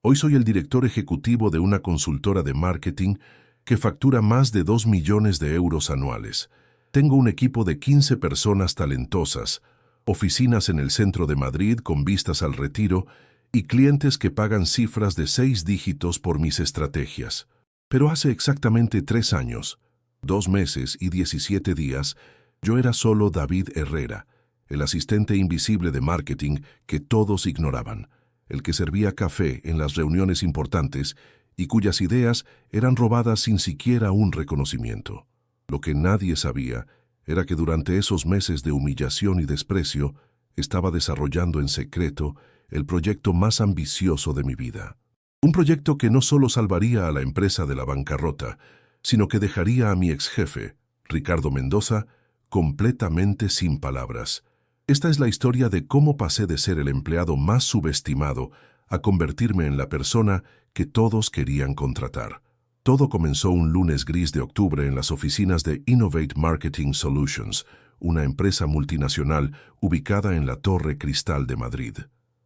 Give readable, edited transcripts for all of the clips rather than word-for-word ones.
Hoy soy el director ejecutivo de una consultora de marketing que factura más de 2 millones de euros anuales. Tengo un equipo de 15 personas talentosas, oficinas en el centro de Madrid con vistas al retiro y clientes que pagan cifras de 6 dígitos por mis estrategias. Pero hace exactamente 3 años, 2 meses y 17 días, yo era solo David Herrera, el asistente invisible de marketing que todos ignoraban, el que servía café en las reuniones importantes y cuyas ideas eran robadas sin siquiera un reconocimiento. Lo que nadie sabía era que durante esos meses de humillación y desprecio estaba desarrollando en secreto el proyecto más ambicioso de mi vida. Un proyecto que no solo salvaría a la empresa de la bancarrota, sino que dejaría a mi exjefe, Ricardo Mendoza, completamente sin palabras. Esta es la historia de cómo pasé de ser el empleado más subestimado a convertirme en la persona que todos querían contratar. Todo comenzó un lunes gris de octubre en las oficinas de Innovate Marketing Solutions, una empresa multinacional ubicada en la Torre Cristal de Madrid.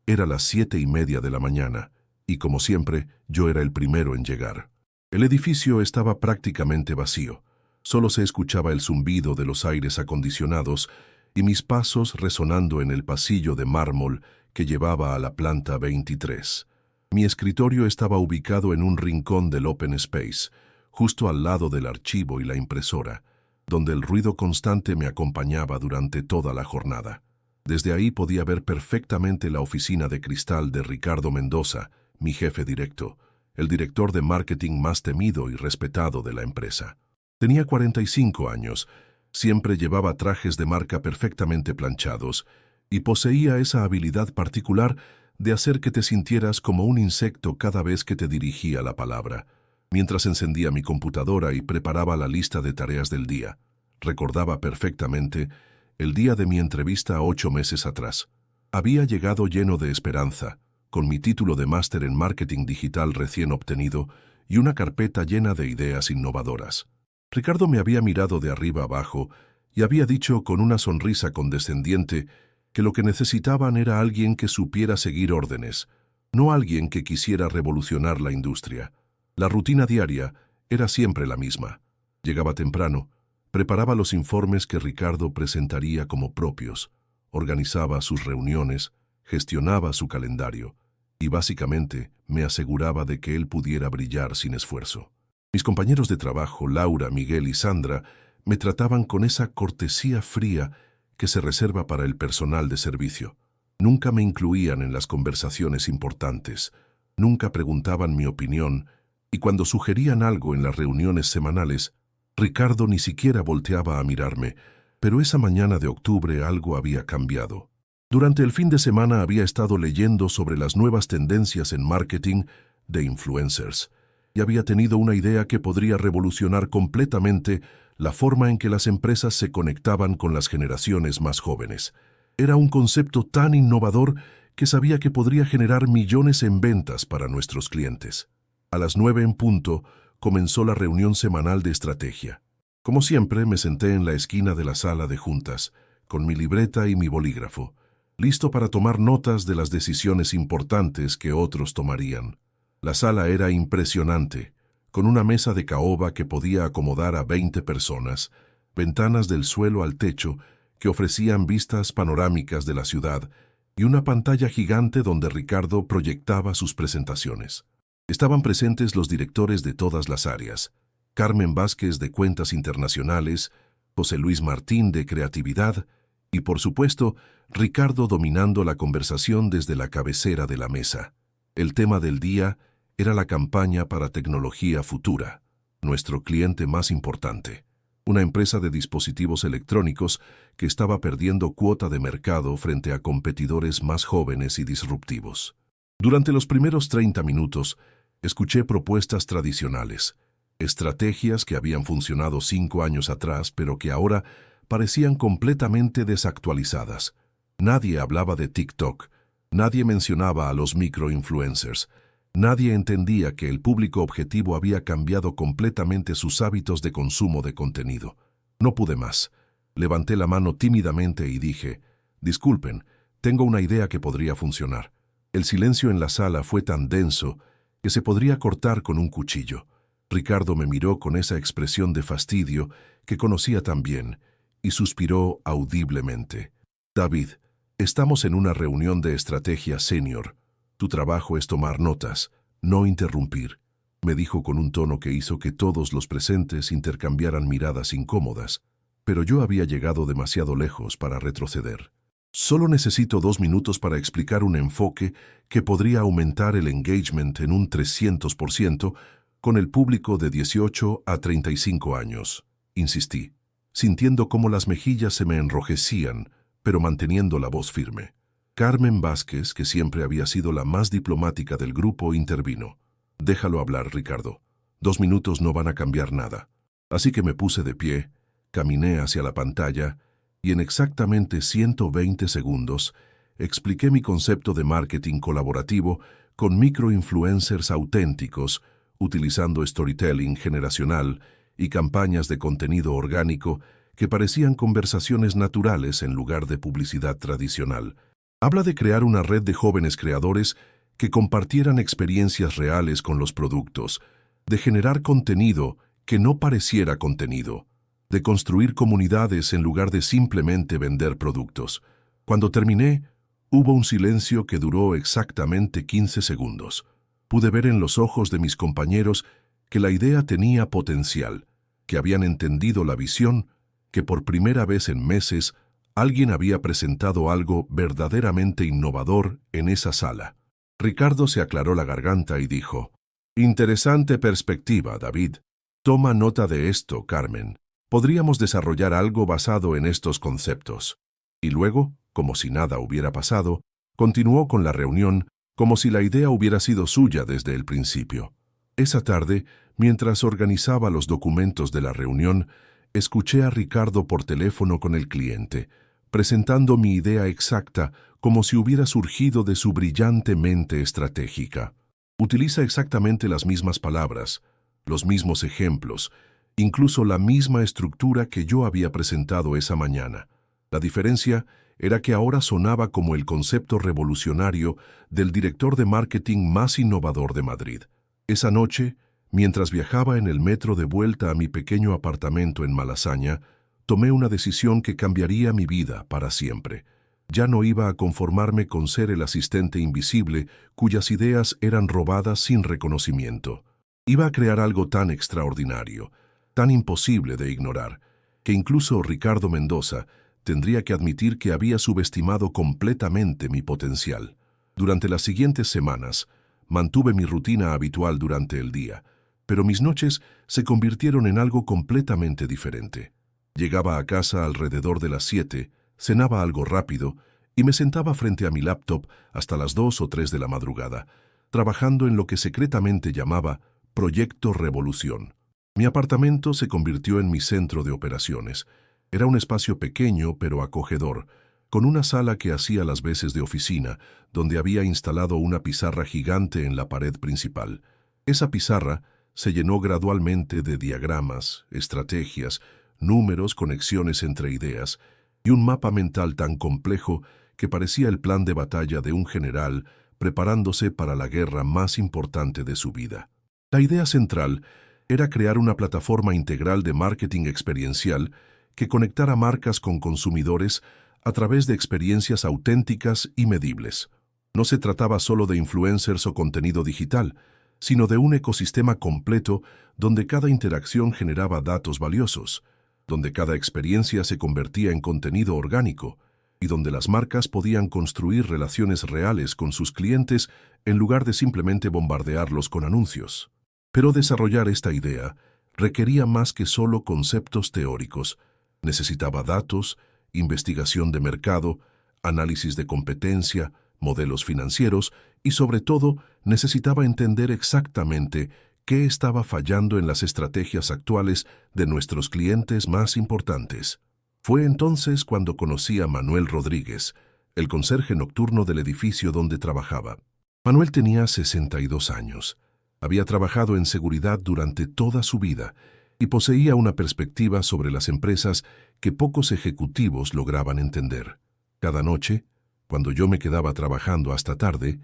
Era las 7:30 de la mañana, y como siempre, yo era el primero en llegar. El edificio estaba prácticamente vacío. Solo se escuchaba el zumbido de los aires acondicionados y mis pasos resonando en el pasillo de mármol que llevaba a la planta 23. Mi escritorio estaba ubicado en un rincón del Open Space, justo al lado del archivo y la impresora, donde el ruido constante me acompañaba durante toda la jornada. Desde ahí podía ver perfectamente la oficina de cristal de Ricardo Mendoza, mi jefe directo, el director de marketing más temido y respetado de la empresa. Tenía 45 años, siempre llevaba trajes de marca perfectamente planchados y poseía esa habilidad particular de hacer que te sintieras como un insecto cada vez que te dirigía la palabra. Mientras encendía mi computadora y preparaba la lista de tareas del día, recordaba perfectamente el día de mi entrevista 8 meses atrás. Había llegado lleno de esperanza, con mi título de máster en marketing digital recién obtenido y una carpeta llena de ideas innovadoras. Ricardo me había mirado de arriba abajo y había dicho con una sonrisa condescendiente que lo que necesitaban era alguien que supiera seguir órdenes, no alguien que quisiera revolucionar la industria. La rutina diaria era siempre la misma. Llegaba temprano, preparaba los informes que Ricardo presentaría como propios, organizaba sus reuniones, gestionaba su calendario y básicamente me aseguraba de que él pudiera brillar sin esfuerzo. Mis compañeros de trabajo, Laura, Miguel y Sandra, me trataban con esa cortesía fría que se reserva para el personal de servicio. Nunca me incluían en las conversaciones importantes, nunca preguntaban mi opinión, y cuando sugerían algo en las reuniones semanales, Ricardo ni siquiera volteaba a mirarme, pero esa mañana de octubre algo había cambiado. Durante el fin de semana había estado leyendo sobre las nuevas tendencias en marketing de influencers, y había tenido una idea que podría revolucionar completamente la forma en que las empresas se conectaban con las generaciones más jóvenes. Era un concepto tan innovador que sabía que podría generar millones en ventas para nuestros clientes. A las 9 en punto comenzó la reunión semanal de estrategia. Como siempre, me senté en la esquina de la sala de juntas, con mi libreta y mi bolígrafo, listo para tomar notas de las decisiones importantes que otros tomarían. La sala era impresionante, con una mesa de caoba que podía acomodar a 20 personas, ventanas del suelo al techo que ofrecían vistas panorámicas de la ciudad y una pantalla gigante donde Ricardo proyectaba sus presentaciones. Estaban presentes los directores de todas las áreas, Carmen Vázquez de Cuentas Internacionales, José Luis Martín de Creatividad y, por supuesto, Ricardo dominando la conversación desde la cabecera de la mesa. El tema del día era la campaña para Tecnología Futura, nuestro cliente más importante, una empresa de dispositivos electrónicos que estaba perdiendo cuota de mercado frente a competidores más jóvenes y disruptivos. Durante los primeros 30 minutos, escuché propuestas tradicionales, estrategias que habían funcionado 5 años atrás, pero que ahora parecían completamente desactualizadas. Nadie hablaba de TikTok, nadie mencionaba a los microinfluencers, nadie entendía que el público objetivo había cambiado completamente sus hábitos de consumo de contenido. No pude más. Levanté la mano tímidamente y dije, «Disculpen, tengo una idea que podría funcionar». El silencio en la sala fue tan denso que se podría cortar con un cuchillo. Ricardo me miró con esa expresión de fastidio que conocía tan bien y suspiró audiblemente. David, estamos en una reunión de estrategia senior. Tu trabajo es tomar notas, no interrumpir, me dijo con un tono que hizo que todos los presentes intercambiaran miradas incómodas, pero yo había llegado demasiado lejos para retroceder. Solo necesito 2 minutos para explicar un enfoque que podría aumentar el engagement en un 300% con el público de 18 a 35 años, insistí, sintiendo cómo las mejillas se me enrojecían, pero manteniendo la voz firme. Carmen Vázquez, que siempre había sido la más diplomática del grupo, intervino. Déjalo hablar, Ricardo. 2 minutos no van a cambiar nada. Así que me puse de pie, caminé hacia la pantalla y en exactamente 120 segundos expliqué mi concepto de marketing colaborativo con microinfluencers auténticos, utilizando storytelling generacional y campañas de contenido orgánico que parecían conversaciones naturales en lugar de publicidad tradicional. Habla de crear una red de jóvenes creadores que compartieran experiencias reales con los productos, de generar contenido que no pareciera contenido, de construir comunidades en lugar de simplemente vender productos. Cuando terminé, hubo un silencio que duró exactamente 15 segundos. Pude ver en los ojos de mis compañeros que la idea tenía potencial, que habían entendido la visión, que por primera vez en meses alguien había presentado algo verdaderamente innovador en esa sala. Ricardo se aclaró la garganta y dijo, «Interesante perspectiva, David. Toma nota de esto, Carmen. Podríamos desarrollar algo basado en estos conceptos». Y luego, como si nada hubiera pasado, continuó con la reunión como si la idea hubiera sido suya desde el principio. Esa tarde, mientras organizaba los documentos de la reunión, escuché a Ricardo por teléfono con el cliente, presentando mi idea exacta como si hubiera surgido de su brillante mente estratégica. Utiliza exactamente las mismas palabras, los mismos ejemplos, incluso la misma estructura que yo había presentado esa mañana. La diferencia era que ahora sonaba como el concepto revolucionario del director de marketing más innovador de Madrid. Esa noche, mientras viajaba en el metro de vuelta a mi pequeño apartamento en Malasaña, tomé una decisión que cambiaría mi vida para siempre. Ya no iba a conformarme con ser el asistente invisible cuyas ideas eran robadas sin reconocimiento. Iba a crear algo tan extraordinario, tan imposible de ignorar, que incluso Ricardo Mendoza tendría que admitir que había subestimado completamente mi potencial. Durante las siguientes semanas, mantuve mi rutina habitual durante el día, pero mis noches se convirtieron en algo completamente diferente. Llegaba a casa alrededor de las 7, cenaba algo rápido y me sentaba frente a mi laptop hasta las 2 o 3 de la madrugada, trabajando en lo que secretamente llamaba Proyecto Revolución. Mi apartamento se convirtió en mi centro de operaciones. Era un espacio pequeño pero acogedor, con una sala que hacía las veces de oficina, donde había instalado una pizarra gigante en la pared principal. Esa pizarra se llenó gradualmente de diagramas, estrategias, números, conexiones entre ideas, y un mapa mental tan complejo que parecía el plan de batalla de un general preparándose para la guerra más importante de su vida. La idea central era crear una plataforma integral de marketing experiencial que conectara marcas con consumidores a través de experiencias auténticas y medibles. No se trataba solo de influencers o contenido digital, sino de un ecosistema completo donde cada interacción generaba datos valiosos, donde cada experiencia se convertía en contenido orgánico y donde las marcas podían construir relaciones reales con sus clientes en lugar de simplemente bombardearlos con anuncios. Pero desarrollar esta idea requería más que solo conceptos teóricos. Necesitaba datos, investigación de mercado, análisis de competencia, modelos financieros y, sobre todo, necesitaba entender exactamente qué estaba fallando en las estrategias actuales de nuestros clientes más importantes. Fue entonces cuando conocí a Manuel Rodríguez, el conserje nocturno del edificio donde trabajaba. Manuel tenía 62 años. Había trabajado en seguridad durante toda su vida y poseía una perspectiva sobre las empresas que pocos ejecutivos lograban entender. Cada noche, cuando yo me quedaba trabajando hasta tarde,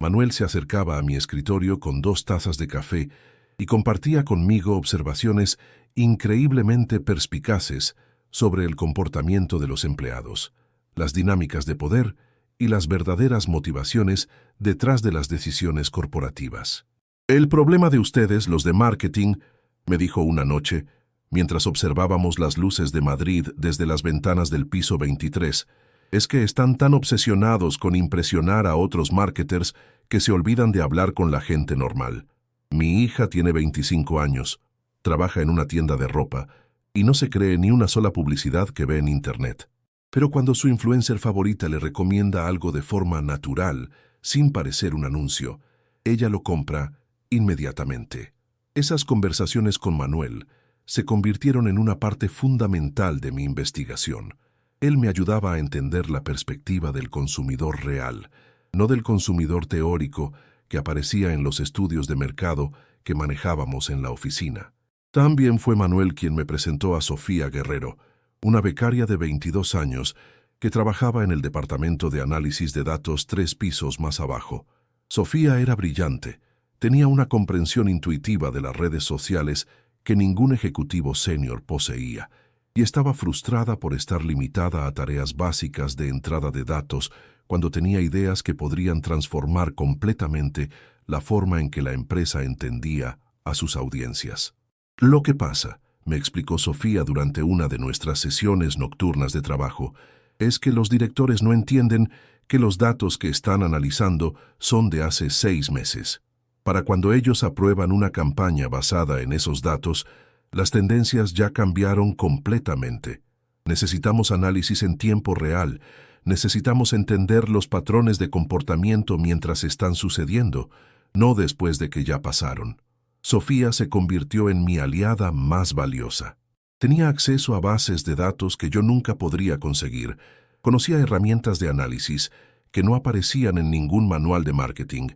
Manuel se acercaba a mi escritorio con 2 tazas de café y compartía conmigo observaciones increíblemente perspicaces sobre el comportamiento de los empleados, las dinámicas de poder y las verdaderas motivaciones detrás de las decisiones corporativas. El problema de ustedes, los de marketing, me dijo una noche, mientras observábamos las luces de Madrid desde las ventanas del piso 23, es que están tan obsesionados con impresionar a otros marketers que se olvidan de hablar con la gente normal. Mi hija tiene 25 años, trabaja en una tienda de ropa y no se cree ni una sola publicidad que ve en Internet. Pero cuando su influencer favorita le recomienda algo de forma natural, sin parecer un anuncio, ella lo compra inmediatamente. Esas conversaciones con Manuel se convirtieron en una parte fundamental de mi investigación. Él me ayudaba a entender la perspectiva del consumidor real, no del consumidor teórico que aparecía en los estudios de mercado que manejábamos en la oficina. También fue Manuel quien me presentó a Sofía Guerrero, una becaria de 22 años que trabajaba en el departamento de análisis de datos 3 pisos más abajo. Sofía era brillante, tenía una comprensión intuitiva de las redes sociales que ningún ejecutivo senior poseía, y estaba frustrada por estar limitada a tareas básicas de entrada de datos cuando tenía ideas que podrían transformar completamente la forma en que la empresa entendía a sus audiencias. Lo que pasa, me explicó Sofía durante una de nuestras sesiones nocturnas de trabajo, es que los directores no entienden que los datos que están analizando son de hace 6 meses. Para cuando ellos aprueban una campaña basada en esos datos, las tendencias ya cambiaron completamente. Necesitamos análisis en tiempo real, necesitamos entender los patrones de comportamiento mientras están sucediendo, no después de que ya pasaron. Sofía se convirtió en mi aliada más valiosa. Tenía acceso a bases de datos que yo nunca podría conseguir, conocía herramientas de análisis que no aparecían en ningún manual de marketing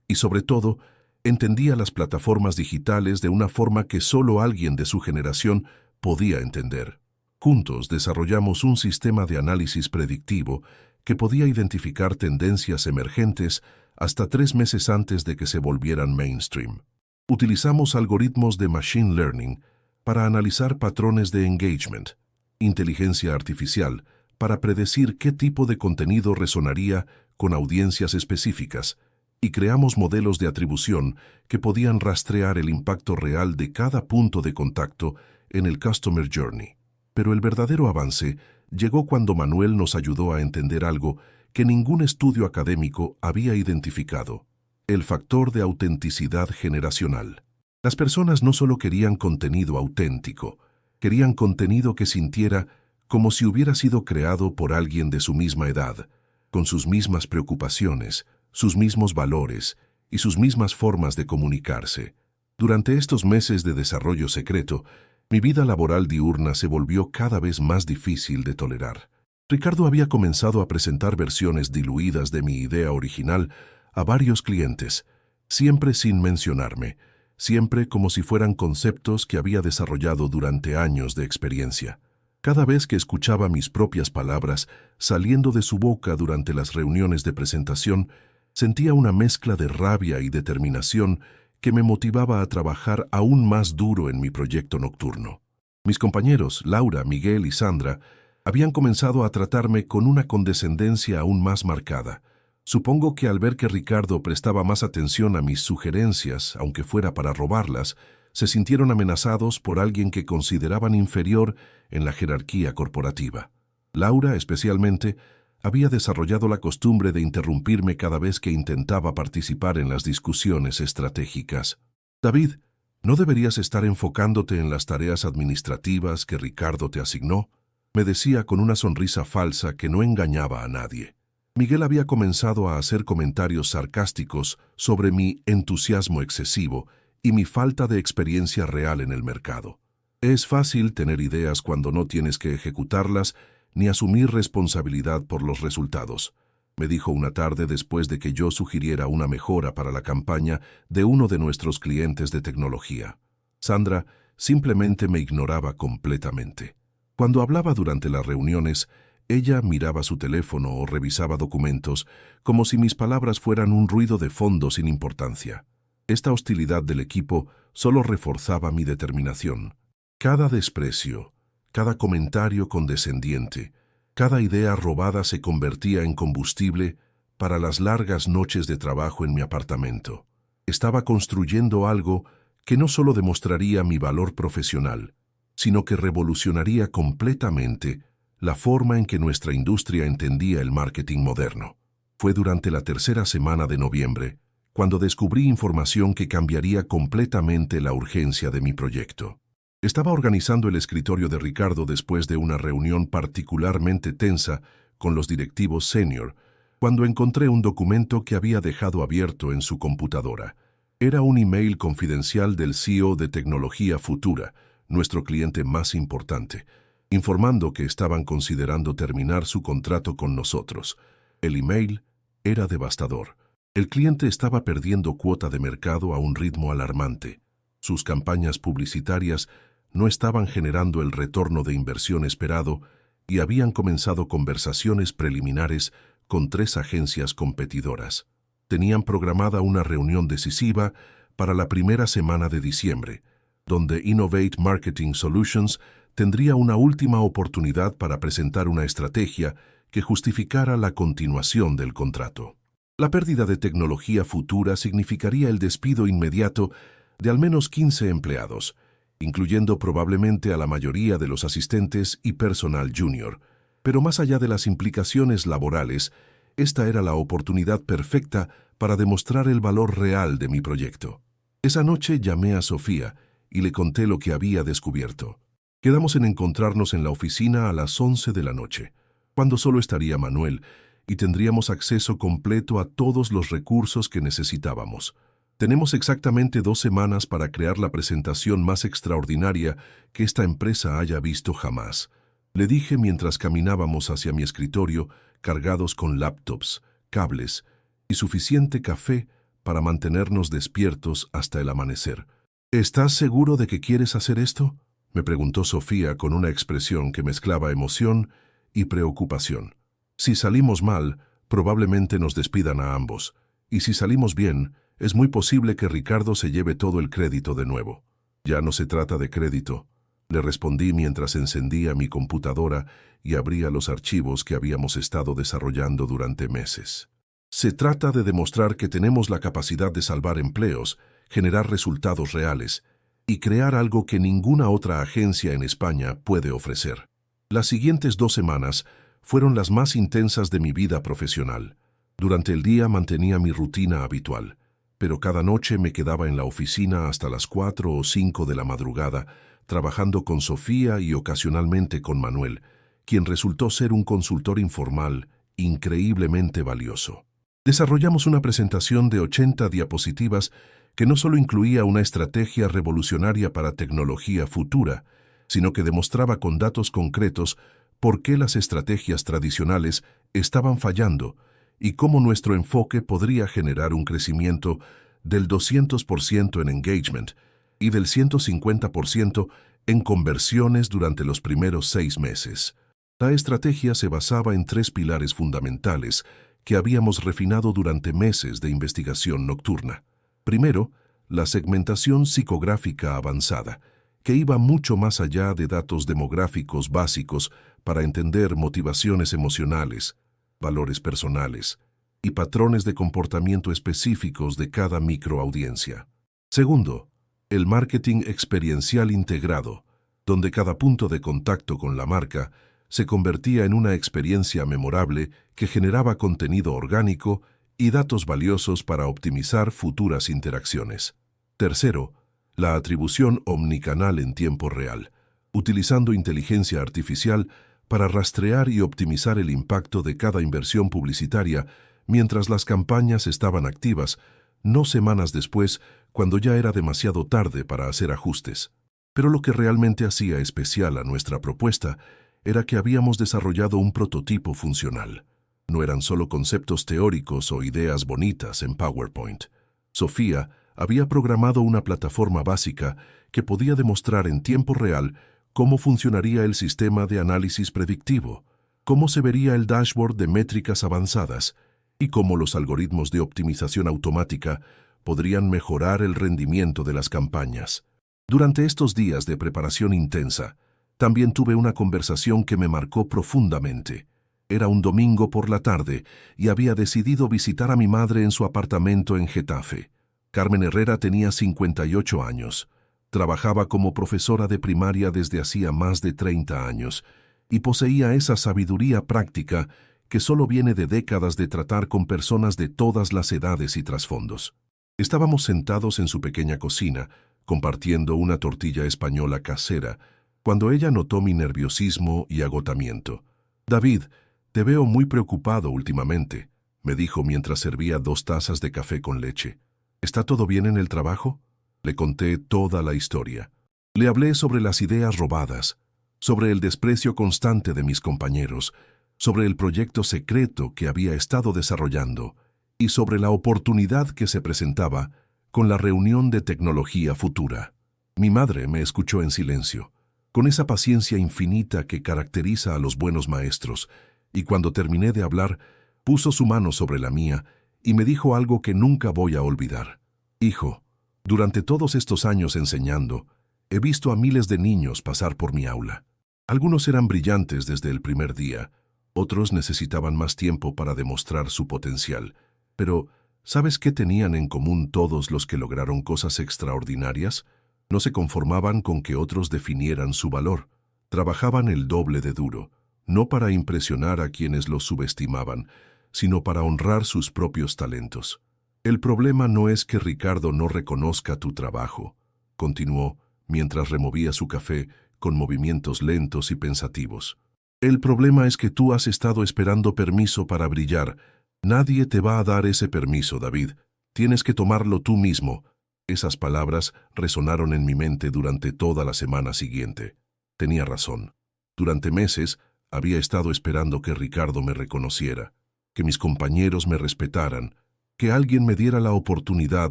y, sobre todo, entendía las plataformas digitales de una forma que solo alguien de su generación podía entender. Juntos desarrollamos un sistema de análisis predictivo que podía identificar tendencias emergentes hasta 3 meses antes de que se volvieran mainstream. Utilizamos algoritmos de machine learning para analizar patrones de engagement, inteligencia artificial, para predecir qué tipo de contenido resonaría con audiencias específicas, y creamos modelos de atribución que podían rastrear el impacto real de cada punto de contacto en el Customer Journey. Pero el verdadero avance llegó cuando Manuel nos ayudó a entender algo que ningún estudio académico había identificado: el factor de autenticidad generacional. Las personas no solo querían contenido auténtico, querían contenido que sintiera como si hubiera sido creado por alguien de su misma edad, con sus mismas preocupaciones, sus mismos valores y sus mismas formas de comunicarse. Durante estos meses de desarrollo secreto, mi vida laboral diurna se volvió cada vez más difícil de tolerar. Ricardo había comenzado a presentar versiones diluidas de mi idea original a varios clientes, siempre sin mencionarme, siempre como si fueran conceptos que había desarrollado durante años de experiencia. Cada vez que escuchaba mis propias palabras saliendo de su boca durante las reuniones de presentación, sentía una mezcla de rabia y determinación que me motivaba a trabajar aún más duro en mi proyecto nocturno. Mis compañeros, Laura, Miguel y Sandra, habían comenzado a tratarme con una condescendencia aún más marcada. Supongo que al ver que Ricardo prestaba más atención a mis sugerencias, aunque fuera para robarlas, se sintieron amenazados por alguien que consideraban inferior en la jerarquía corporativa. Laura, especialmente, había desarrollado la costumbre de interrumpirme cada vez que intentaba participar en las discusiones estratégicas. «David, ¿no deberías estar enfocándote en las tareas administrativas que Ricardo te asignó?», me decía con una sonrisa falsa que no engañaba a nadie. Miguel había comenzado a hacer comentarios sarcásticos sobre mi entusiasmo excesivo y mi falta de experiencia real en el mercado. Es fácil tener ideas cuando no tienes que ejecutarlas ni asumir responsabilidad por los resultados, me dijo una tarde después de que yo sugiriera una mejora para la campaña de uno de nuestros clientes de tecnología. Sandra simplemente me ignoraba completamente. Cuando hablaba durante las reuniones, Ella miraba su teléfono o revisaba documentos como si mis palabras fueran un ruido de fondo sin importancia. Esta hostilidad del equipo solo reforzaba mi determinación. Cada desprecio, cada comentario condescendiente, cada idea robada se convertía en combustible para las largas noches de trabajo en mi apartamento. Estaba construyendo algo que no solo demostraría mi valor profesional, sino que revolucionaría completamente la forma en que nuestra industria entendía el marketing moderno. Fue durante la tercera semana de noviembre cuando descubrí información que cambiaría completamente la urgencia de mi proyecto. Estaba organizando el escritorio de Ricardo después de una reunión particularmente tensa con los directivos senior, cuando encontré un documento que había dejado abierto en su computadora. Era un email confidencial del CEO de Tecnología Futura, nuestro cliente más importante, informando que estaban considerando terminar su contrato con nosotros. El email era devastador. El cliente estaba perdiendo cuota de mercado a un ritmo alarmante. Sus campañas publicitarias no estaban generando el retorno de inversión esperado y habían comenzado conversaciones preliminares con 3 agencias competidoras. Tenían programada una reunión decisiva para la primera semana de diciembre, donde Innovate Marketing Solutions tendría una última oportunidad para presentar una estrategia que justificara la continuación del contrato. La pérdida de Tecnología Futura significaría el despido inmediato de al menos 15 empleados, incluyendo probablemente a la mayoría de los asistentes y personal junior. Pero más allá de las implicaciones laborales, esta era la oportunidad perfecta para demostrar el valor real de mi proyecto. Esa noche llamé a Sofía y le conté lo que había descubierto. Quedamos en encontrarnos en la oficina a las 11 de la noche, cuando solo estaría Manuel, y tendríamos acceso completo a todos los recursos que necesitábamos. Tenemos exactamente 2 semanas para crear la presentación más extraordinaria que esta empresa haya visto jamás, le dije mientras caminábamos hacia mi escritorio, cargados con laptops, cables y suficiente café para mantenernos despiertos hasta el amanecer. ¿Estás seguro de que quieres hacer esto?, me preguntó Sofía con una expresión que mezclaba emoción y preocupación. Si salimos mal, probablemente nos despidan a ambos, y si salimos bien, es muy posible que Ricardo se lleve todo el crédito de nuevo. Ya no se trata de crédito, le respondí mientras encendía mi computadora y abría los archivos que habíamos estado desarrollando durante meses. Se trata de demostrar que tenemos la capacidad de salvar empleos, generar resultados reales y crear algo que ninguna otra agencia en España puede ofrecer. Las siguientes 2 semanas fueron las más intensas de mi vida profesional. Durante el día mantenía mi rutina habitual, pero cada noche me quedaba en la oficina hasta las 4 o 5 de la madrugada, trabajando con Sofía y ocasionalmente con Manuel, quien resultó ser un consultor informal increíblemente valioso. Desarrollamos una presentación de 80 diapositivas que no solo incluía una estrategia revolucionaria para Tecnología Futura, sino que demostraba con datos concretos por qué las estrategias tradicionales estaban fallando y cómo nuestro enfoque podría generar un crecimiento del 200% en engagement y del 150% en conversiones durante los primeros 6 meses. La estrategia se basaba en 3 pilares fundamentales que habíamos refinado durante meses de investigación nocturna. Primero, la segmentación psicográfica avanzada, que iba mucho más allá de datos demográficos básicos para entender motivaciones emocionales, valores personales y patrones de comportamiento específicos de cada microaudiencia. Segundo, el marketing experiencial integrado, donde cada punto de contacto con la marca se convertía en una experiencia memorable que generaba contenido orgánico y datos valiosos para optimizar futuras interacciones. Tercero, la atribución omnicanal en tiempo real, utilizando inteligencia artificial para rastrear y optimizar el impacto de cada inversión publicitaria mientras las campañas estaban activas, no semanas después, cuando ya era demasiado tarde para hacer ajustes. Pero lo que realmente hacía especial a nuestra propuesta era que habíamos desarrollado un prototipo funcional. No eran solo conceptos teóricos o ideas bonitas en PowerPoint. Sofía había programado una plataforma básica que podía demostrar en tiempo real cómo funcionaría el sistema de análisis predictivo, cómo se vería el dashboard de métricas avanzadas y cómo los algoritmos de optimización automática podrían mejorar el rendimiento de las campañas. Durante estos días de preparación intensa, también tuve una conversación que me marcó profundamente. Era un domingo por la tarde y había decidido visitar a mi madre en su apartamento en Getafe. Carmen Herrera tenía 58 años. Trabajaba como profesora de primaria desde hacía más de 30 años y poseía esa sabiduría práctica que solo viene de décadas de tratar con personas de todas las edades y trasfondos. Estábamos sentados en su pequeña cocina, compartiendo una tortilla española casera, cuando ella notó mi nerviosismo y agotamiento. «David, te veo muy preocupado últimamente», me dijo mientras servía 2 tazas de café con leche. «¿Está todo bien en el trabajo?». Le conté toda la historia. Le hablé sobre las ideas robadas, sobre el desprecio constante de mis compañeros, sobre el proyecto secreto que había estado desarrollando y sobre la oportunidad que se presentaba con la reunión de tecnología futura. Mi madre me escuchó en silencio, con esa paciencia infinita que caracteriza a los buenos maestros, y cuando terminé de hablar, puso su mano sobre la mía y me dijo algo que nunca voy a olvidar. «Hijo, durante todos estos años enseñando, he visto a miles de niños pasar por mi aula. Algunos eran brillantes desde el primer día, otros necesitaban más tiempo para demostrar su potencial. Pero, ¿sabes qué tenían en común todos los que lograron cosas extraordinarias? No se conformaban con que otros definieran su valor. Trabajaban el doble de duro, no para impresionar a quienes los subestimaban, sino para honrar sus propios talentos. El problema no es que Ricardo no reconozca tu trabajo», continuó, mientras removía su café con movimientos lentos y pensativos. «El problema es que tú has estado esperando permiso para brillar. Nadie te va a dar ese permiso, David. Tienes que tomarlo tú mismo». Esas palabras resonaron en mi mente durante toda la semana siguiente. Tenía razón. Durante meses había estado esperando que Ricardo me reconociera, que mis compañeros me respetaran, que alguien me diera la oportunidad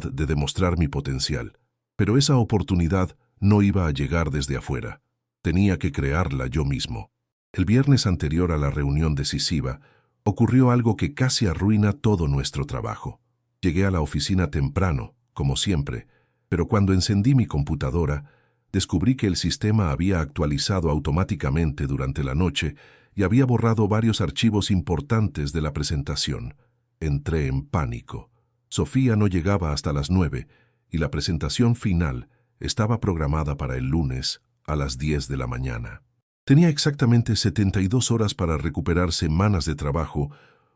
de demostrar mi potencial. Pero esa oportunidad no iba a llegar desde afuera. Tenía que crearla yo mismo. El viernes anterior a la reunión decisiva, ocurrió algo que casi arruina todo nuestro trabajo. Llegué a la oficina temprano, como siempre, pero cuando encendí mi computadora, descubrí que el sistema había actualizado automáticamente durante la noche y había borrado varios archivos importantes de la presentación. Entré en pánico. Sofía no llegaba hasta las 9 y la presentación final estaba programada para el lunes a las 10 de la mañana. Tenía exactamente 72 horas para recuperar semanas de trabajo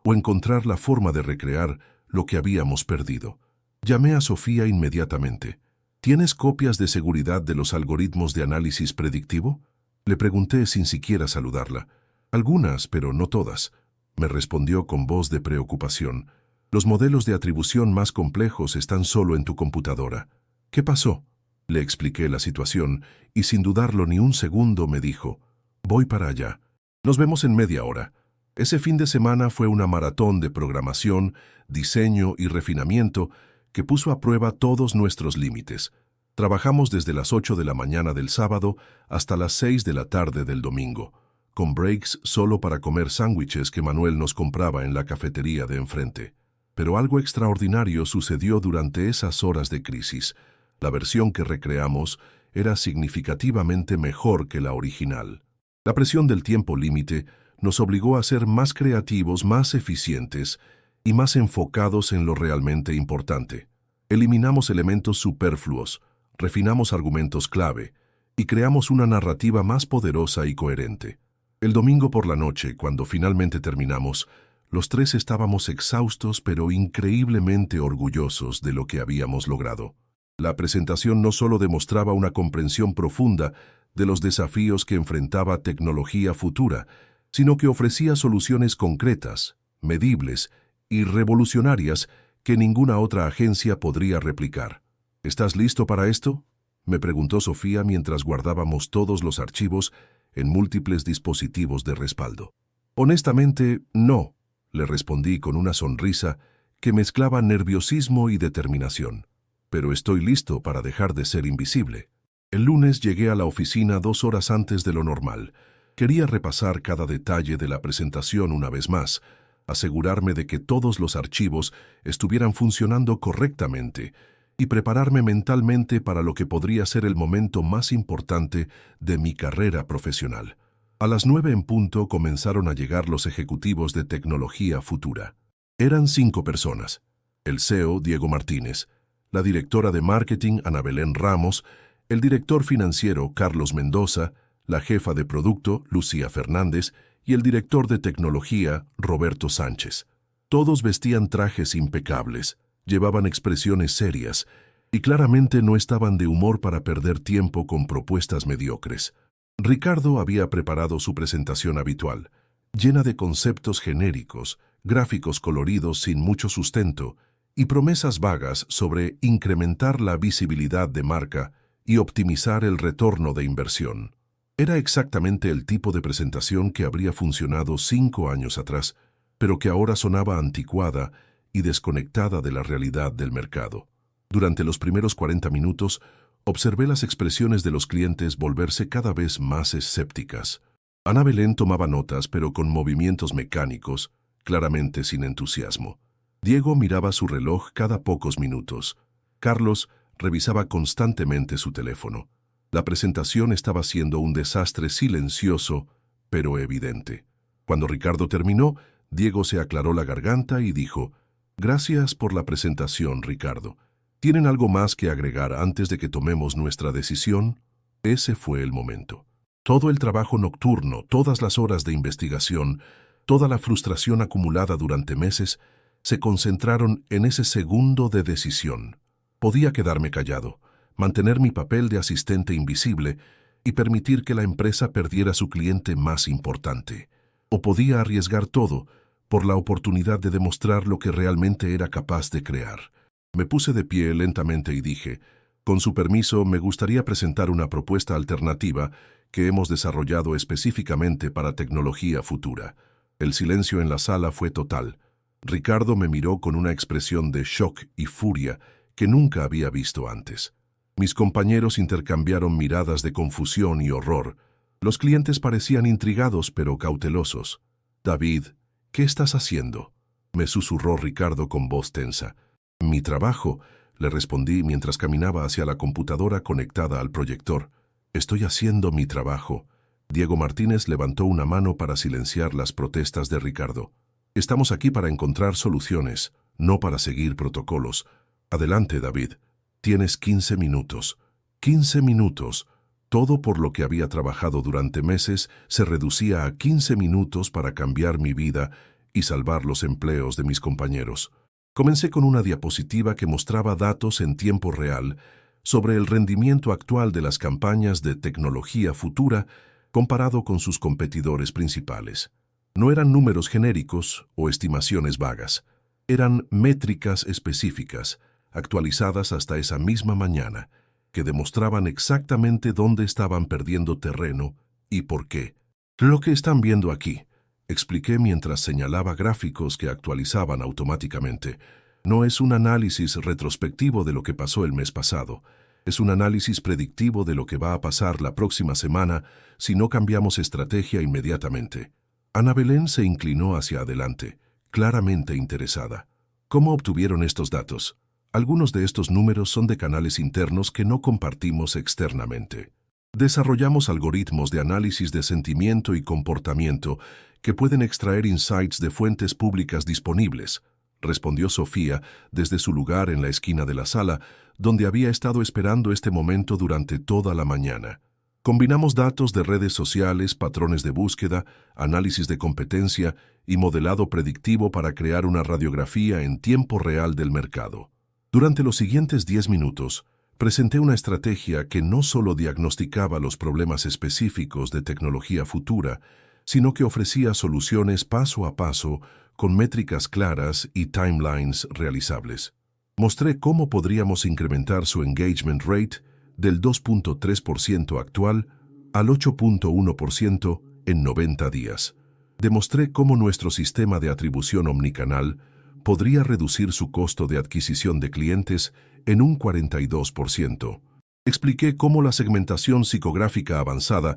o encontrar la forma de recrear lo que habíamos perdido. Llamé a Sofía inmediatamente. «¿Tienes copias de seguridad de los algoritmos de análisis predictivo?», le pregunté sin siquiera saludarla. «Algunas, pero no todas», me respondió con voz de preocupación. «Los modelos de atribución más complejos están solo en tu computadora». «¿Qué pasó?», le expliqué la situación y sin dudarlo ni un segundo me dijo: «Voy para allá. Nos vemos en media hora». Ese fin de semana fue una maratón de programación, diseño y refinamiento que puso a prueba todos nuestros límites. Trabajamos desde las 8 de la mañana del sábado hasta las 6 de la tarde del domingo, con breaks solo para comer sándwiches que Manuel nos compraba en la cafetería de enfrente. Pero algo extraordinario sucedió durante esas horas de crisis. La versión que recreamos era significativamente mejor que la original. La presión del tiempo límite nos obligó a ser más creativos, más eficientes y más enfocados en lo realmente importante. Eliminamos elementos superfluos, refinamos argumentos clave y creamos una narrativa más poderosa y coherente. El domingo por la noche, cuando finalmente terminamos, los tres estábamos exhaustos pero increíblemente orgullosos de lo que habíamos logrado. La presentación no solo demostraba una comprensión profunda de los desafíos que enfrentaba tecnología futura, sino que ofrecía soluciones concretas, medibles y revolucionarias que ninguna otra agencia podría replicar. ¿Estás listo para esto?, me preguntó Sofía mientras guardábamos todos los archivos en múltiples dispositivos de respaldo. Honestamente, no, le respondí con una sonrisa que mezclaba nerviosismo y determinación. Pero estoy listo para dejar de ser invisible. El lunes llegué a la oficina 2 horas antes de lo normal. Quería repasar cada detalle de la presentación una vez más, asegurarme de que todos los archivos estuvieran funcionando correctamente y prepararme mentalmente para lo que podría ser el momento más importante de mi carrera profesional. A las 9 en punto comenzaron a llegar los ejecutivos de tecnología futura. Eran 5 personas: el CEO, Diego Martínez, la directora de marketing, Ana Belén Ramos, el director financiero, Carlos Mendoza, la jefa de producto, Lucía Fernández, y el director de tecnología, Roberto Sánchez. Todos vestían trajes impecables, llevaban expresiones serias y claramente no estaban de humor para perder tiempo con propuestas mediocres. Ricardo había preparado su presentación habitual, llena de conceptos genéricos, gráficos coloridos sin mucho sustento y promesas vagas sobre incrementar la visibilidad de marca y optimizar el retorno de inversión. Era exactamente el tipo de presentación que habría funcionado 5 años atrás, pero que ahora sonaba anticuada y desconectada de la realidad del mercado. Durante los primeros 40 minutos, observé las expresiones de los clientes volverse cada vez más escépticas. Ana Belén tomaba notas, pero con movimientos mecánicos, claramente sin entusiasmo. Diego miraba su reloj cada pocos minutos. Carlos revisaba constantemente su teléfono. La presentación estaba siendo un desastre silencioso, pero evidente. Cuando Ricardo terminó, Diego se aclaró la garganta y dijo: «Gracias por la presentación, Ricardo. ¿Tienen algo más que agregar antes de que tomemos nuestra decisión?». Ese fue el momento. Todo el trabajo nocturno, todas las horas de investigación, toda la frustración acumulada durante meses, se concentraron en ese segundo de decisión. Podía quedarme callado, mantener mi papel de asistente invisible y permitir que la empresa perdiera su cliente más importante. O podía arriesgar todo por la oportunidad de demostrar lo que realmente era capaz de crear. Me puse de pie lentamente y dije: «Con su permiso, me gustaría presentar una propuesta alternativa que hemos desarrollado específicamente para tecnología futura». El silencio en la sala fue total. Ricardo me miró con una expresión de shock y furia que nunca había visto antes. Mis compañeros intercambiaron miradas de confusión y horror. Los clientes parecían intrigados pero cautelosos. «David, ¿qué estás haciendo?», me susurró Ricardo con voz tensa. «Mi trabajo», le respondí mientras caminaba hacia la computadora conectada al proyector. «Estoy haciendo mi trabajo». Diego Martínez levantó una mano para silenciar las protestas de Ricardo. «Estamos aquí para encontrar soluciones, no para seguir protocolos. Adelante, David. Tienes 15 minutos». 15 minutos. Todo por lo que había trabajado durante meses se reducía a 15 minutos para cambiar mi vida y salvar los empleos de mis compañeros. Comencé con una diapositiva que mostraba datos en tiempo real sobre el rendimiento actual de las campañas de tecnología futura comparado con sus competidores principales. No eran números genéricos o estimaciones vagas. Eran métricas específicas, actualizadas hasta esa misma mañana, que demostraban exactamente dónde estaban perdiendo terreno y por qué. «Lo que están viendo aquí», expliqué mientras señalaba gráficos que actualizaban automáticamente, «no es un análisis retrospectivo de lo que pasó el mes pasado. Es un análisis predictivo de lo que va a pasar la próxima semana si no cambiamos estrategia inmediatamente». Ana Belén se inclinó hacia adelante, claramente interesada. «¿Cómo obtuvieron estos datos?». «Algunos de estos números son de canales internos que no compartimos externamente. Desarrollamos algoritmos de análisis de sentimiento y comportamiento que pueden extraer insights de fuentes públicas disponibles», respondió Sofía desde su lugar en la esquina de la sala, donde había estado esperando este momento durante toda la mañana. «Combinamos datos de redes sociales, patrones de búsqueda, análisis de competencia y modelado predictivo para crear una radiografía en tiempo real del mercado». Durante los siguientes 10 minutos, presenté una estrategia que no solo diagnosticaba los problemas específicos de tecnología futura, sino que ofrecía soluciones paso a paso con métricas claras y timelines realizables. Mostré cómo podríamos incrementar su engagement rate del 2.3% actual al 8.1% en 90 días. Demostré cómo nuestro sistema de atribución omnicanal podría reducir su costo de adquisición de clientes en un 42%. Expliqué cómo la segmentación psicográfica avanzada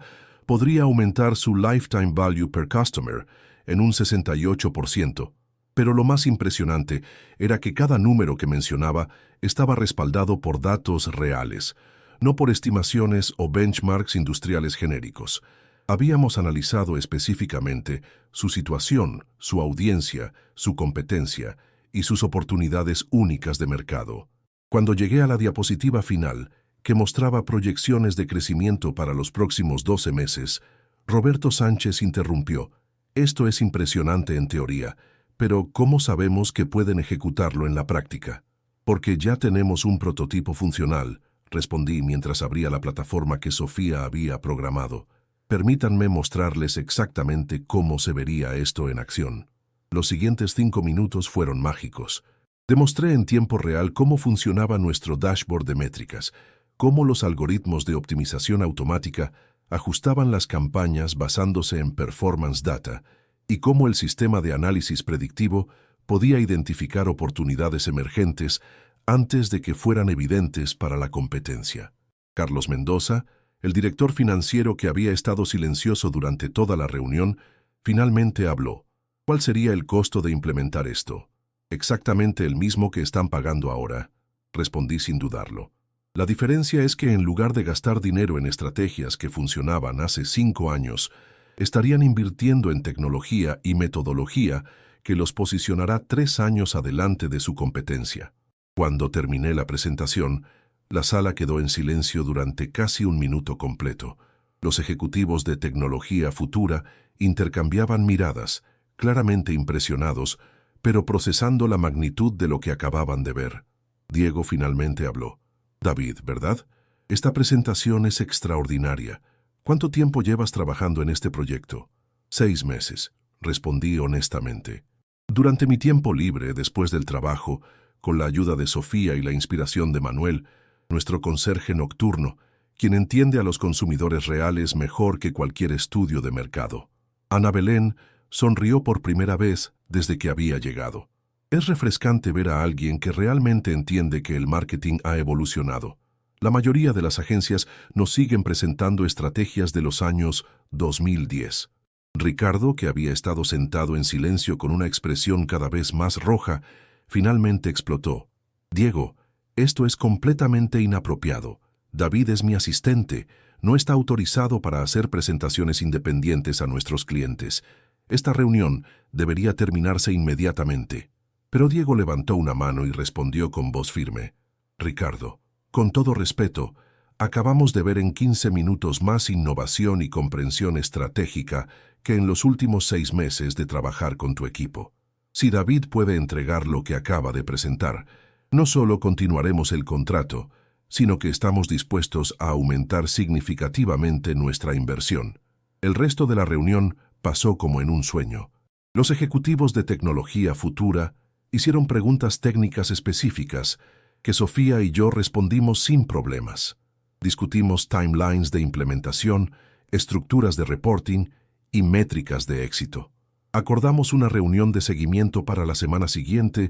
Podría aumentar su lifetime value per customer en un 68%, pero lo más impresionante era que cada número que mencionaba estaba respaldado por datos reales, no por estimaciones o benchmarks industriales genéricos. Habíamos analizado específicamente su situación, su audiencia, su competencia y sus oportunidades únicas de mercado. Cuando llegué a la diapositiva final, que mostraba proyecciones de crecimiento para los próximos 12 meses, Roberto Sánchez interrumpió. Esto es impresionante en teoría, pero ¿cómo sabemos que pueden ejecutarlo en la práctica? Porque ya tenemos un prototipo funcional, respondí mientras abría la plataforma que Sofía había programado. Permítanme mostrarles exactamente cómo se vería esto en acción. Los siguientes 5 minutos fueron mágicos. Demostré en tiempo real cómo funcionaba nuestro dashboard de métricas, cómo los algoritmos de optimización automática ajustaban las campañas basándose en performance data y cómo el sistema de análisis predictivo podía identificar oportunidades emergentes antes de que fueran evidentes para la competencia. Carlos Mendoza, el director financiero que había estado silencioso durante toda la reunión, finalmente habló. ¿Cuál sería el costo de implementar esto? Exactamente el mismo que están pagando ahora, respondí sin dudarlo. La diferencia es que en lugar de gastar dinero en estrategias que funcionaban hace 5 años, estarían invirtiendo en tecnología y metodología que los posicionará 3 años adelante de su competencia. Cuando terminé la presentación, la sala quedó en silencio durante casi un minuto completo. Los ejecutivos de tecnología futura intercambiaban miradas, claramente impresionados, pero procesando la magnitud de lo que acababan de ver. Diego finalmente habló. David, ¿verdad? Esta presentación es extraordinaria. ¿Cuánto tiempo llevas trabajando en este proyecto? 6 meses, respondí honestamente. Durante mi tiempo libre, después del trabajo, con la ayuda de Sofía y la inspiración de Manuel, nuestro conserje nocturno, quien entiende a los consumidores reales mejor que cualquier estudio de mercado. Ana Belén sonrió por primera vez desde que había llegado. Es refrescante ver a alguien que realmente entiende que el marketing ha evolucionado. La mayoría de las agencias nos siguen presentando estrategias de los años 2010. Ricardo, que había estado sentado en silencio con una expresión cada vez más roja, finalmente explotó. Diego, esto es completamente inapropiado. David es mi asistente. No está autorizado para hacer presentaciones independientes a nuestros clientes. Esta reunión debería terminarse inmediatamente. Pero Diego levantó una mano y respondió con voz firme. Ricardo, con todo respeto, acabamos de ver en 15 minutos más innovación y comprensión estratégica que en los últimos 6 meses de trabajar con tu equipo. Si David puede entregar lo que acaba de presentar, no solo continuaremos el contrato, sino que estamos dispuestos a aumentar significativamente nuestra inversión. El resto de la reunión pasó como en un sueño. Los ejecutivos de tecnología futura hicieron preguntas técnicas específicas que Sofía y yo respondimos sin problemas. Discutimos timelines de implementación, estructuras de reporting y métricas de éxito. Acordamos una reunión de seguimiento para la semana siguiente,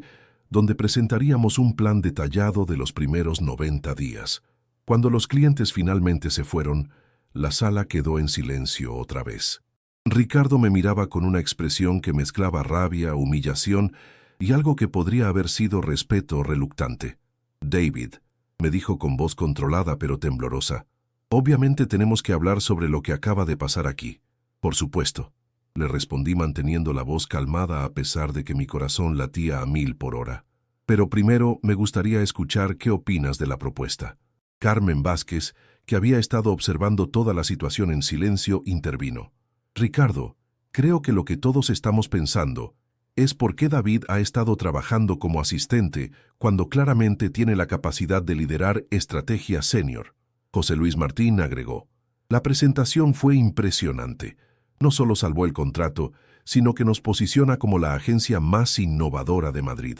donde presentaríamos un plan detallado de los primeros 90 días. Cuando los clientes finalmente se fueron, la sala quedó en silencio otra vez. Ricardo me miraba con una expresión que mezclaba rabia, humillación y algo que podría haber sido respeto reluctante. David, me dijo con voz controlada pero temblorosa, obviamente tenemos que hablar sobre lo que acaba de pasar aquí. Por supuesto, le respondí manteniendo la voz calmada a pesar de que mi corazón latía a 1000 por hora. Pero primero me gustaría escuchar qué opinas de la propuesta. Carmen Vázquez, que había estado observando toda la situación en silencio, intervino. Ricardo, creo que lo que todos estamos pensando es por qué David ha estado trabajando como asistente cuando claramente tiene la capacidad de liderar estrategia senior. José Luis Martín agregó. La presentación fue impresionante. No solo salvó el contrato, sino que nos posiciona como la agencia más innovadora de Madrid.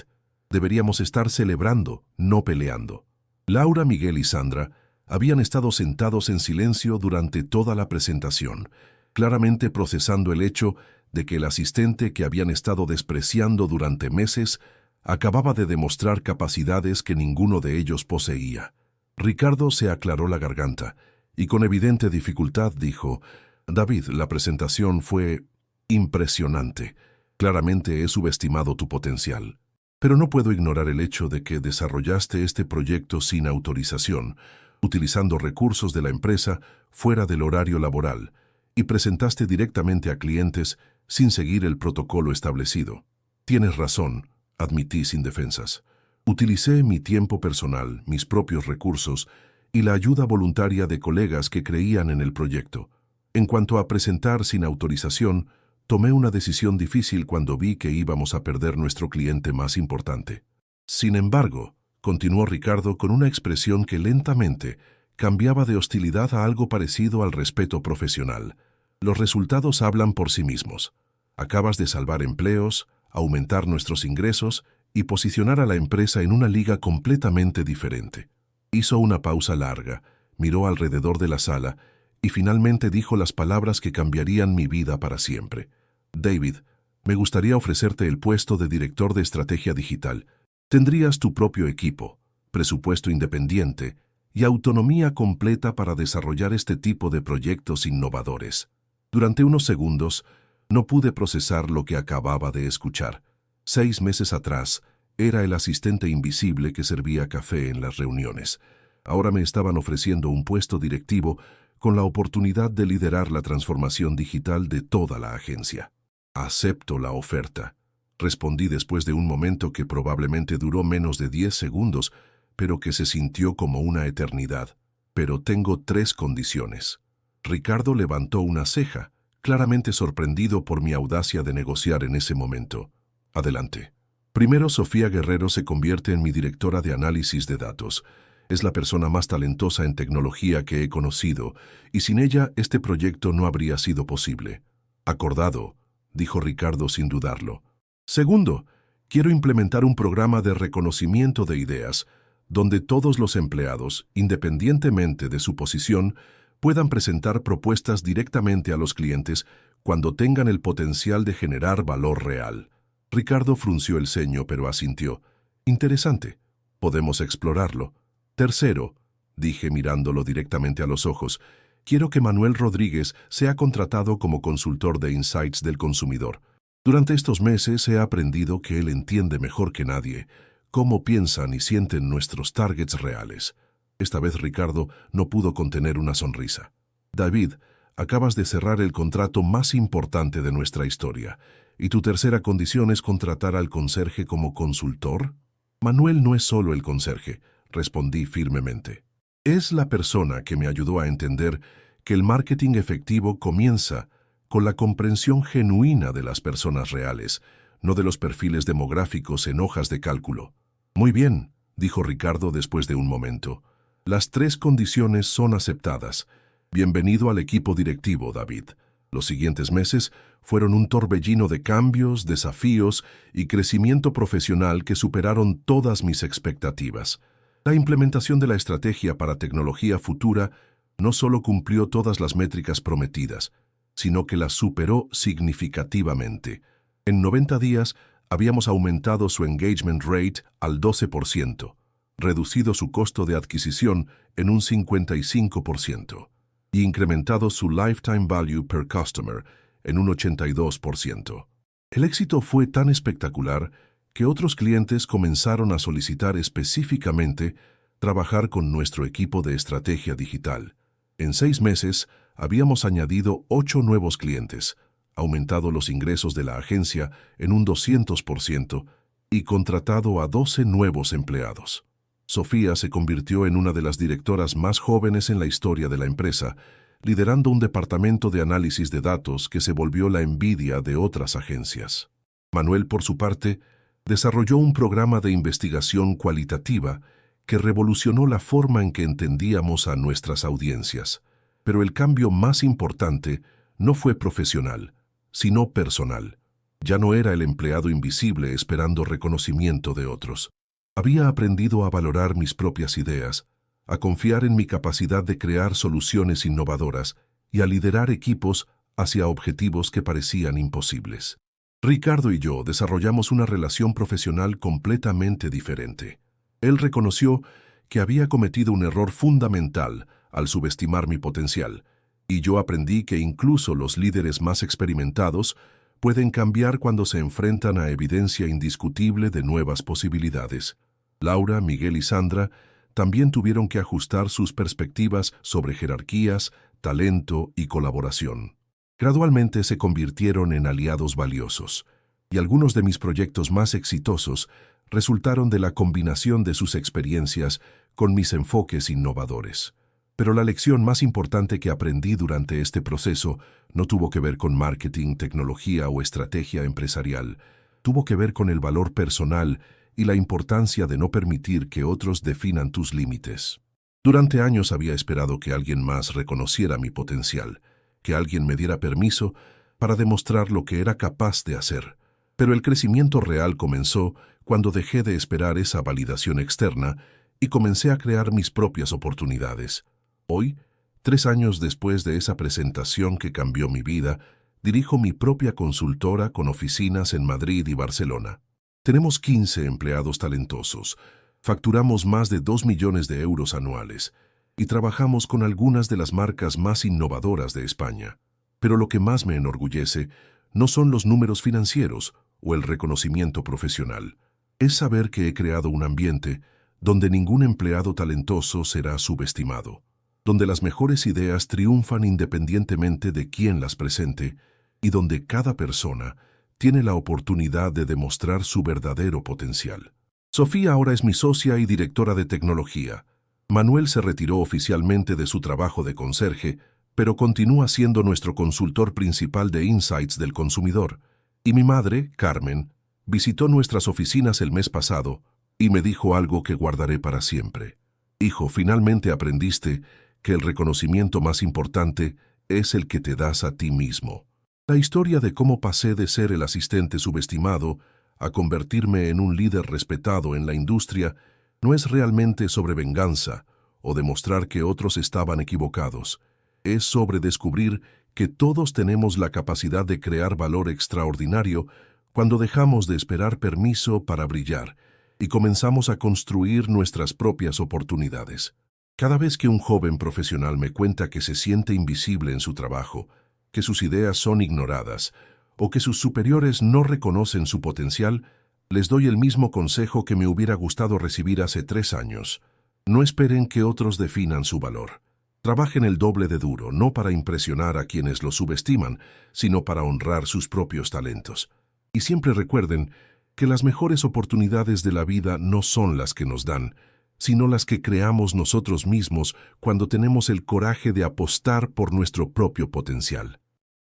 Deberíamos estar celebrando, no peleando. Laura, Miguel y Sandra habían estado sentados en silencio durante toda la presentación, claramente procesando el hecho de que el asistente que habían estado despreciando durante meses acababa de demostrar capacidades que ninguno de ellos poseía. Ricardo se aclaró la garganta y con evidente dificultad dijo, David, la presentación fue impresionante. Claramente he subestimado tu potencial. Pero no puedo ignorar el hecho de que desarrollaste este proyecto sin autorización, utilizando recursos de la empresa fuera del horario laboral, y presentaste directamente a clientes sin seguir el protocolo establecido. Tienes razón, admití sin defensas. Utilicé mi tiempo personal, mis propios recursos y la ayuda voluntaria de colegas que creían en el proyecto. En cuanto a presentar sin autorización, tomé una decisión difícil cuando vi que íbamos a perder nuestro cliente más importante. Sin embargo, continuó Ricardo con una expresión que lentamente cambiaba de hostilidad a algo parecido al respeto profesional. Los resultados hablan por sí mismos. Acabas de salvar empleos, aumentar nuestros ingresos y posicionar a la empresa en una liga completamente diferente. Hizo una pausa larga, miró alrededor de la sala y finalmente dijo las palabras que cambiarían mi vida para siempre. David, me gustaría ofrecerte el puesto de director de estrategia digital. Tendrías tu propio equipo, presupuesto independiente y autonomía completa para desarrollar este tipo de proyectos innovadores. Durante unos segundos, no pude procesar lo que acababa de escuchar. 6 meses atrás, era el asistente invisible que servía café en las reuniones. Ahora me estaban ofreciendo un puesto directivo con la oportunidad de liderar la transformación digital de toda la agencia. Acepto la oferta, respondí después de un momento que probablemente duró menos de 10 segundos, pero que se sintió como una eternidad. Pero tengo 3 condiciones. Ricardo levantó una ceja, claramente sorprendido por mi audacia de negociar en ese momento. Adelante. Primero, Sofía Guerrero se convierte en mi directora de análisis de datos. Es la persona más talentosa en tecnología que he conocido, y sin ella este proyecto no habría sido posible. Acordado, dijo Ricardo sin dudarlo. Segundo, quiero implementar un programa de reconocimiento de ideas, donde todos los empleados, independientemente de su posición, puedan presentar propuestas directamente a los clientes cuando tengan el potencial de generar valor real. Ricardo frunció el ceño, pero asintió. Interesante. Podemos explorarlo. Tercero, dije mirándolo directamente a los ojos, quiero que Manuel Rodríguez sea contratado como consultor de insights del consumidor. Durante estos meses he aprendido que él entiende mejor que nadie cómo piensan y sienten nuestros targets reales. Esta vez Ricardo no pudo contener una sonrisa. David, acabas de cerrar el contrato más importante de nuestra historia, y tu tercera condición es contratar al conserje como consultor. Manuel no es solo el conserje, respondí firmemente. Es la persona que me ayudó a entender que el marketing efectivo comienza con la comprensión genuina de las personas reales, no de los perfiles demográficos en hojas de cálculo. Muy bien, dijo Ricardo después de un momento. Las 3 condiciones son aceptadas. Bienvenido al equipo directivo, David. Los siguientes meses fueron un torbellino de cambios, desafíos y crecimiento profesional que superaron todas mis expectativas. La implementación de la estrategia para tecnología futura no solo cumplió todas las métricas prometidas, sino que las superó significativamente. En 90 días habíamos aumentado su engagement rate al 12%, reducido su costo de adquisición en un 55% y incrementado su lifetime value per customer en un 82%. El éxito fue tan espectacular que otros clientes comenzaron a solicitar específicamente trabajar con nuestro equipo de estrategia digital. En 6 meses habíamos añadido 8 nuevos clientes, aumentado los ingresos de la agencia en un 200% y contratado a 12 nuevos empleados. Sofía se convirtió en una de las directoras más jóvenes en la historia de la empresa, liderando un departamento de análisis de datos que se volvió la envidia de otras agencias. Manuel, por su parte, desarrolló un programa de investigación cualitativa que revolucionó la forma en que entendíamos a nuestras audiencias. Pero el cambio más importante no fue profesional, sino personal. Ya no era el empleado invisible esperando reconocimiento de otros. Había aprendido a valorar mis propias ideas, a confiar en mi capacidad de crear soluciones innovadoras y a liderar equipos hacia objetivos que parecían imposibles. Ricardo y yo desarrollamos una relación profesional completamente diferente. Él reconoció que había cometido un error fundamental al subestimar mi potencial, Y yo aprendí que incluso los líderes más experimentados pueden cambiar cuando se enfrentan a evidencia indiscutible de nuevas posibilidades. Laura, Miguel y Sandra también tuvieron que ajustar sus perspectivas sobre jerarquías, talento y colaboración. Gradualmente se convirtieron en aliados valiosos, y algunos de mis proyectos más exitosos resultaron de la combinación de sus experiencias con mis enfoques innovadores. Pero la lección más importante que aprendí durante este proceso no tuvo que ver con marketing, tecnología o estrategia empresarial. Tuvo que ver con el valor personal y la importancia de no permitir que otros definan tus límites. Durante años había esperado que alguien más reconociera mi potencial, que alguien me diera permiso para demostrar lo que era capaz de hacer. Pero el crecimiento real comenzó cuando dejé de esperar esa validación externa y comencé a crear mis propias oportunidades. Hoy, 3 años después de esa presentación que cambió mi vida, dirijo mi propia consultora con oficinas en Madrid y Barcelona. Tenemos 15 empleados talentosos, facturamos más de 2 millones de euros anuales y trabajamos con algunas de las marcas más innovadoras de España. Pero lo que más me enorgullece no son los números financieros o el reconocimiento profesional. Es saber que he creado un ambiente donde ningún empleado talentoso será subestimado, donde las mejores ideas triunfan independientemente de quién las presente y donde cada persona tiene la oportunidad de demostrar su verdadero potencial. Sofía ahora es mi socia y directora de tecnología. Manuel se retiró oficialmente de su trabajo de conserje, pero continúa siendo nuestro consultor principal de Insights del consumidor. Y mi madre, Carmen, visitó nuestras oficinas el mes pasado y me dijo algo que guardaré para siempre. Hijo, finalmente aprendiste que el reconocimiento más importante es el que te das a ti mismo. La historia de cómo pasé de ser el asistente subestimado a convertirme en un líder respetado en la industria no es realmente sobre venganza o demostrar que otros estaban equivocados. Es sobre descubrir que todos tenemos la capacidad de crear valor extraordinario cuando dejamos de esperar permiso para brillar y comenzamos a construir nuestras propias oportunidades. Cada vez que un joven profesional me cuenta que se siente invisible en su trabajo, que sus ideas son ignoradas o que sus superiores no reconocen su potencial, les doy el mismo consejo que me hubiera gustado recibir hace 3 años. No esperen que otros definan su valor. Trabajen el doble de duro, no para impresionar a quienes lo subestiman, sino para honrar sus propios talentos. Y siempre recuerden que las mejores oportunidades de la vida no son las que nos dan, sino las que creamos nosotros mismos cuando tenemos el coraje de apostar por nuestro propio potencial.